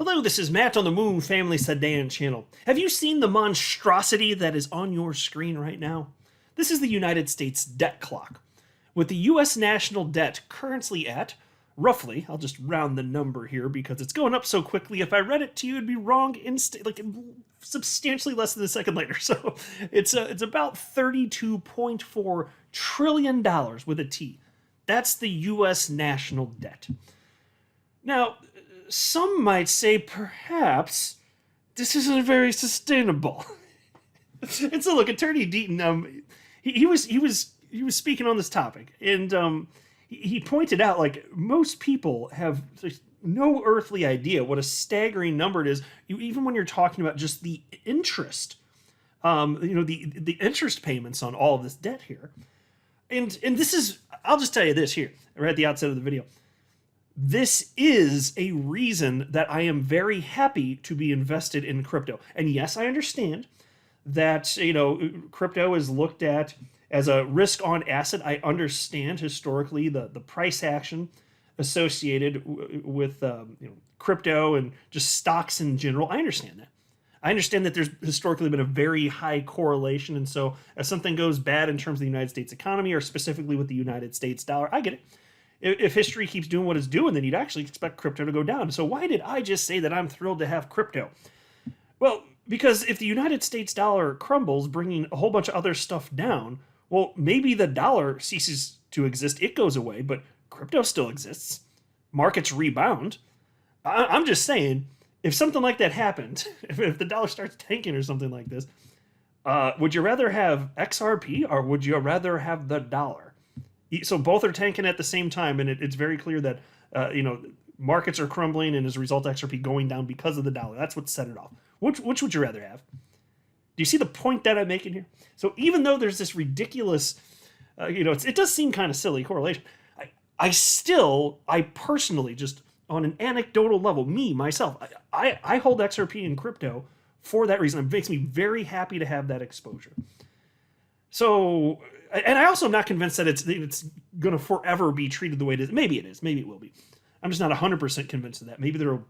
Hello, this is Matt on the Moon Family Sedan channel. Have you seen the monstrosity that is on your screen right now? This is the United States debt clock, with the U.S. national debt currently at, roughly, I'll just round the number here because it's going up so quickly, if I read it to you, it'd be wrong substantially less than a second later. So it's about $32.4 trillion with a T. That's the U.S. national debt. Now, some might say perhaps this isn't very sustainable. And so, look, Attorney Deaton, he was speaking on this topic, and he pointed out, like, most people have no earthly idea what a staggering number it is, even when you're talking about just the interest, the interest payments on all of this debt here. And this is, I'll just tell you this here, right at the outset of the video. This is a reason that I am very happy to be invested in crypto. And yes, I understand that, crypto is looked at as a risk-on asset. I understand historically the price action associated with crypto and just stocks in general. I understand that. I understand that there's historically been a very high correlation. And so as something goes bad in terms of the United States economy, or specifically with the United States dollar, I get it. If history keeps doing what it's doing, then you'd actually expect crypto to go down. So why did I just say that I'm thrilled to have crypto? Well, because if the United States dollar crumbles, bringing a whole bunch of other stuff down, well, maybe the dollar ceases to exist. It goes away, but crypto still exists. Markets rebound. I'm just saying, if something like that happened, if the dollar starts tanking or something like this, would you rather have XRP or would you rather have the dollar? So both are tanking at the same time, and it's very clear that markets are crumbling, and as a result, XRP going down because of the dollar. That's what set it off. Which would you rather have? Do you see the point that I'm making here? So even though there's this ridiculous, it does seem kind of silly correlation, I personally, just on an anecdotal level, myself, I hold XRP in crypto for that reason. It makes me very happy to have that exposure. So, and I also am not convinced that it's going to forever be treated the way it is. Maybe it is. Maybe it will be. I'm just not 100% convinced of that. Maybe there will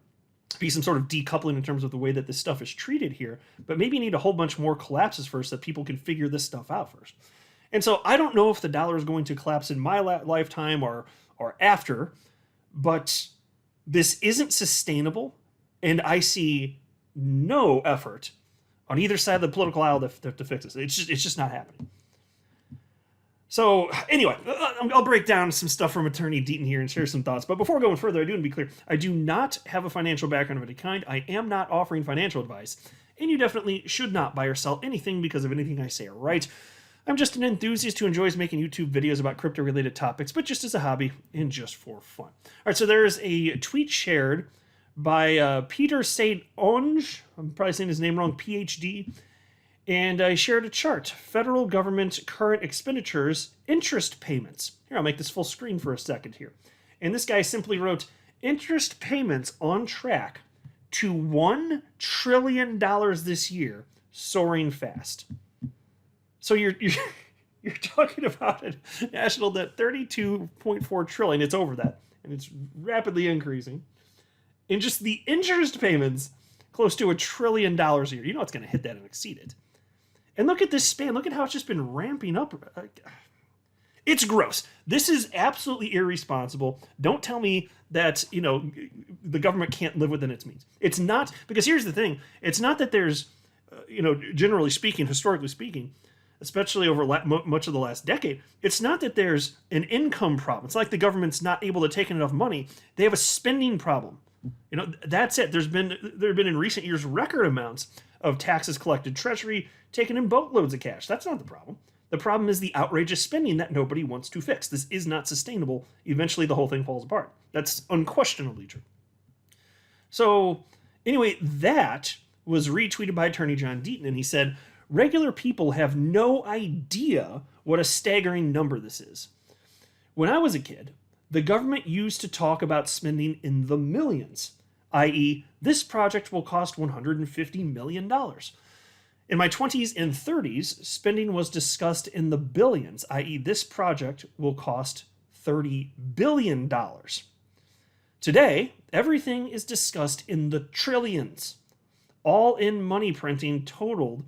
be some sort of decoupling in terms of the way that this stuff is treated here. But maybe you need a whole bunch more collapses first so that people can figure this stuff out first. And so I don't know if the dollar is going to collapse in my lifetime or after. But this isn't sustainable. And I see no effort on either side of the political aisle to fix this. It's just not happening. So anyway, I'll break down some stuff from Attorney Deaton here and share some thoughts. But before going further, I do want to be clear. I do not have a financial background of any kind. I am not offering financial advice. And you definitely should not buy or sell anything because of anything I say or write. I'm just an enthusiast who enjoys making YouTube videos about crypto-related topics, but just as a hobby and just for fun. All right, so there's a tweet shared by Peter St. Onge. I'm probably saying his name wrong, PhD. And I shared a chart. Federal government current expenditures, interest payments. Here, I'll make this full screen for a second here. And this guy simply wrote, interest payments on track to $1 trillion this year, soaring fast. So you're talking about a national debt, $32.4 trillion. It's over that. And it's rapidly increasing. And just the interest payments, close to $1 trillion a year. You know it's going to hit that and exceed it. And look at this span. Look at how it's just been ramping up. It's gross. This is absolutely irresponsible. Don't tell me that, the government can't live within its means. It's not, because here's the thing. It's not that there's, generally speaking, historically speaking, especially over much of the last decade, it's not that there's an income problem. It's like the government's not able to take in enough money. They have a spending problem. That's it. There have been in recent years record amounts of taxes collected, Treasury taking in boatloads of cash. That's not the problem. The problem is the outrageous spending that nobody wants to fix. This is not sustainable. Eventually, the whole thing falls apart. That's unquestionably true. So, anyway, that was retweeted by Attorney John Deaton, and he said, regular people have no idea what a staggering number this is. When I was a kid, the government used to talk about spending in the millions, i.e., this project will cost $150 million. In my 20s and 30s, spending was discussed in the billions, i.e., this project will cost $30 billion. Today, everything is discussed in the trillions. All in money printing totaled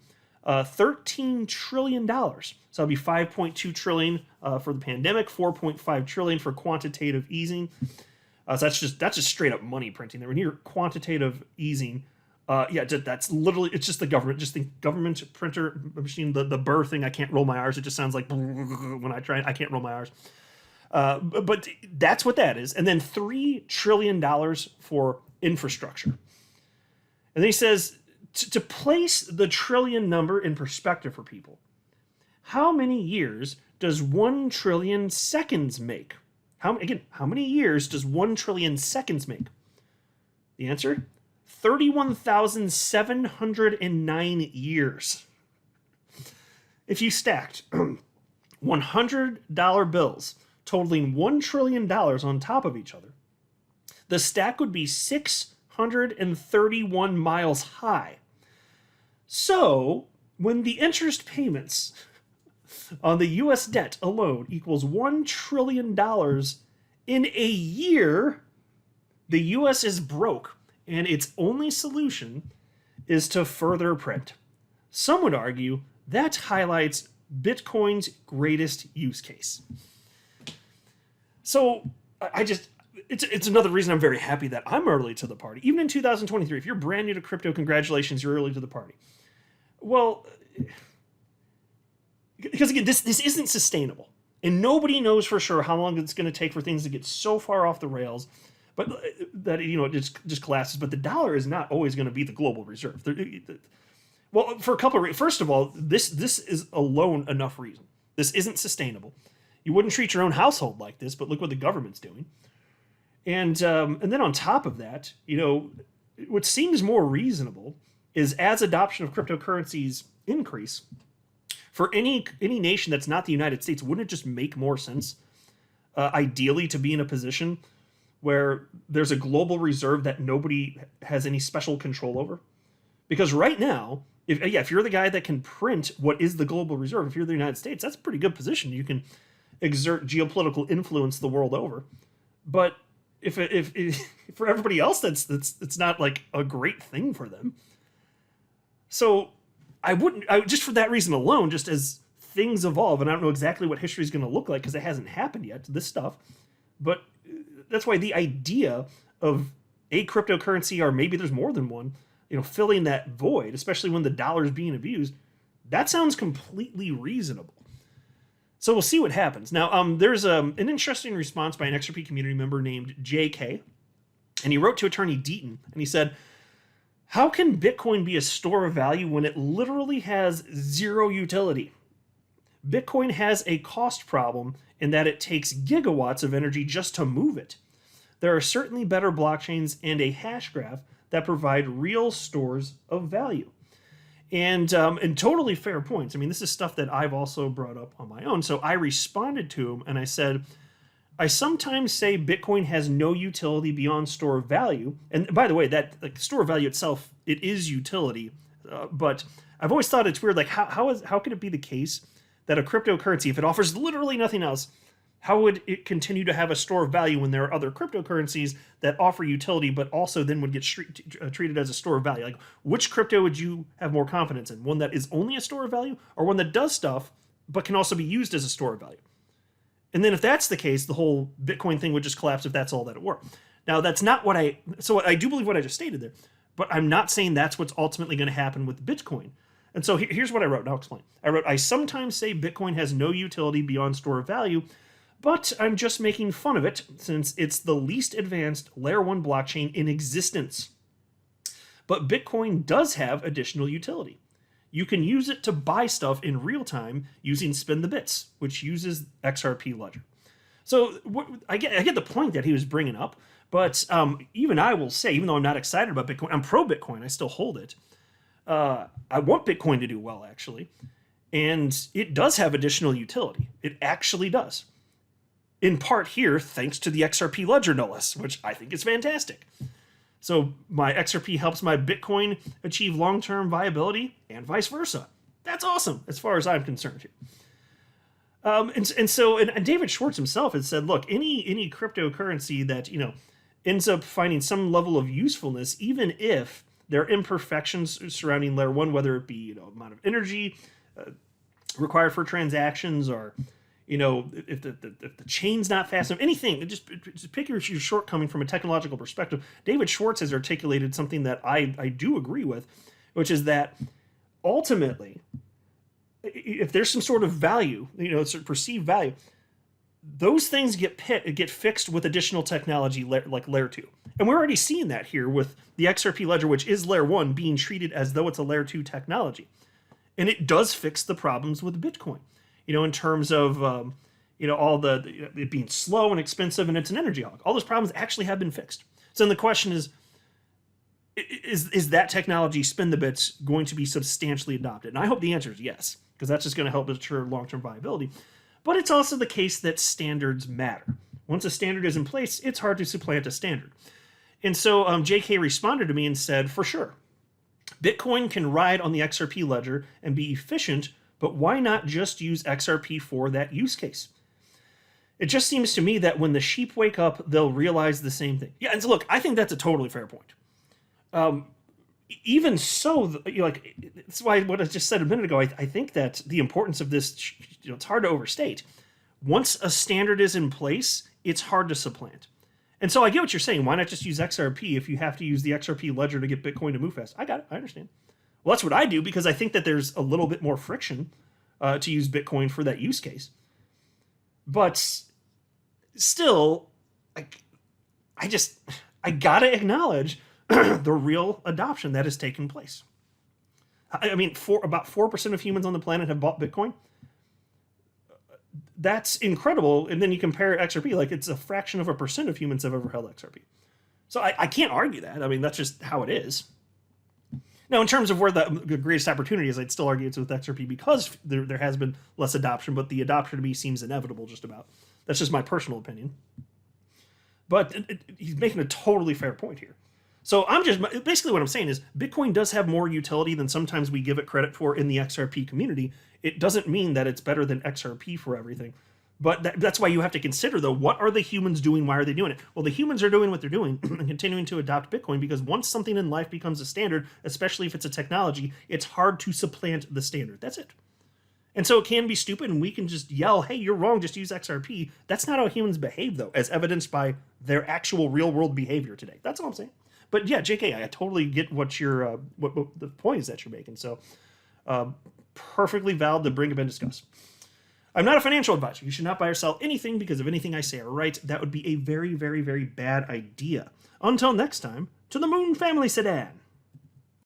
$13 trillion. So that'll be 5.2 trillion for the pandemic, 4.5 trillion for quantitative easing. So that's just straight up money printing there. When you hear quantitative easing, that's literally, it's just the government. Just think government printer machine, the burr thing. I can't roll my R's. It just sounds like when I try. I can't roll my R's. But that's what that is. And then $3 trillion for infrastructure. And then he says, to place the trillion number in perspective for people, how many years does 1 trillion seconds make? How many years does 1 trillion seconds make? The answer? 31,709 years. If you stacked $100 bills totaling $1 trillion on top of each other, the stack would be 631 miles high. So, when the interest payments on the U.S. debt alone equals $1 trillion in a year, the U.S. is broke, and its only solution is to further print. Some would argue that highlights Bitcoin's greatest use case. So, it's another reason I'm very happy that I'm early to the party. Even in 2023, if you're brand new to crypto, congratulations, you're early to the party. Well, because again, this isn't sustainable. And nobody knows for sure how long it's going to take for things to get so far off the rails, but that, it just collapses. But the dollar is not always going to be the global reserve. Well, for a couple of reasons. First of all, this is alone enough reason. This isn't sustainable. You wouldn't treat your own household like this, but look what the government's doing. And then on top of that, what seems more reasonable is as adoption of cryptocurrencies increase, for any nation that's not the United States, wouldn't it just make more sense, ideally, to be in a position where there's a global reserve that nobody has any special control over? Because right now, if you're the guy that can print what is the global reserve, if you're the United States, that's a pretty good position. You can exert geopolitical influence the world over. But if for everybody else, that's not like a great thing for them. So I just for that reason alone, just as things evolve, and I don't know exactly what history is going to look like because it hasn't happened yet, this stuff, but that's why the idea of a cryptocurrency, or maybe there's more than one, filling that void, especially when the dollar is being abused, that sounds completely reasonable. So we'll see what happens. Now, there's an interesting response by an XRP community member named JK, and he wrote to attorney Deaton, and he said, how can Bitcoin be a store of value when it literally has zero utility? Bitcoin has a cost problem in that it takes gigawatts of energy just to move it. There are certainly better blockchains and a hash graph that provide real stores of value. And totally fair points. I mean, this is stuff that I've also brought up on my own. So I responded to him and I said, I sometimes say Bitcoin has no utility beyond store of value. And by the way, that store of value itself, it is utility. But I've always thought it's weird. Like, how can it be the case that a cryptocurrency, if it offers literally nothing else, how would it continue to have a store of value when there are other cryptocurrencies that offer utility, but also then would get treated as a store of value? Like, which crypto would you have more confidence in? One that is only a store of value, or one that does stuff, but can also be used as a store of value? And then if that's the case, the whole Bitcoin thing would just collapse if that's all that it were. Now, that's not what I do believe what I just stated there, but I'm not saying that's what's ultimately going to happen with Bitcoin. And so here's what I wrote, and I'll explain. I wrote, I sometimes say Bitcoin has no utility beyond store of value, but I'm just making fun of it since it's the least advanced layer 1 blockchain in existence. But Bitcoin does have additional utility. You can use it to buy stuff in real time using Spin the Bits, which uses XRP Ledger. So I get the point that he was bringing up, but even I will say, even though I'm not excited about Bitcoin, I'm pro-Bitcoin, I still hold it. I want Bitcoin to do well, actually. And it does have additional utility. It actually does. In part here, thanks to the XRP Ledger, no less, which I think is fantastic. So my XRP helps my Bitcoin achieve long-term viability and vice versa. That's awesome, as far as I'm concerned here. And David Schwartz himself has said, look, any cryptocurrency that, ends up finding some level of usefulness, even if there are imperfections surrounding layer 1, whether it be amount of energy required for transactions, or if the chain's not fast enough, anything. Just pick your shortcoming from a technological perspective. David Schwartz has articulated something that I do agree with, which is that ultimately, if there's some sort of value, perceived value, those things get fixed with additional technology like layer 2. And we're already seeing that here with the XRP ledger, which is layer 1, being treated as though it's a layer 2 technology. And it does fix the problems with Bitcoin, in terms of, all it being slow and expensive, and it's an energy hog. All those problems actually have been fixed. So then the question is that technology, spin the bits, going to be substantially adopted? And I hope the answer is yes, because that's just going to help ensure long-term viability. But it's also the case that standards matter. Once a standard is in place, it's hard to supplant a standard. And so JK responded to me and said, for sure, Bitcoin can ride on the XRP ledger and be efficient, but why not just use XRP for that use case? It just seems to me that when the sheep wake up, they'll realize the same thing. Yeah, and so look, I think that's a totally fair point. Even so, that's why what I just said a minute ago, I think that the importance of this, it's hard to overstate. Once a standard is in place, it's hard to supplant. And so I get what you're saying. Why not just use XRP if you have to use the XRP ledger to get Bitcoin to move fast? I got it. I understand. Well, that's what I do, because I think that there's a little bit more friction to use Bitcoin for that use case. But still, I gotta acknowledge the real adoption that has taken place. I mean, about 4% of humans on the planet have bought Bitcoin. That's incredible. And then you compare XRP, like it's a fraction of a percent of humans have ever held XRP. So I can't argue that. I mean, that's just how it is. Now, in terms of where the greatest opportunity is, I'd still argue it's with XRP, because there has been less adoption, but the adoption to me seems inevitable just about. That's just my personal opinion. But he's making a totally fair point here. So basically what I'm saying is Bitcoin does have more utility than sometimes we give it credit for in the XRP community. It doesn't mean that it's better than XRP for everything. But that's why you have to consider, though, what are the humans doing? Why are they doing it? Well, the humans are doing what they're doing and continuing to adopt Bitcoin, because once something in life becomes a standard, especially if it's a technology, it's hard to supplant the standard. That's it. And so it can be stupid, and we can just yell, hey, you're wrong, just use XRP. That's not how humans behave, though, as evidenced by their actual real-world behavior today. That's all I'm saying. But yeah, JK, I totally get what the point is that you're making. So perfectly valid to bring up and discuss. I'm not a financial advisor. You should not buy or sell anything because of anything I say or write. That would be a very, very, very bad idea. Until next time, to the Moon Family Sedan.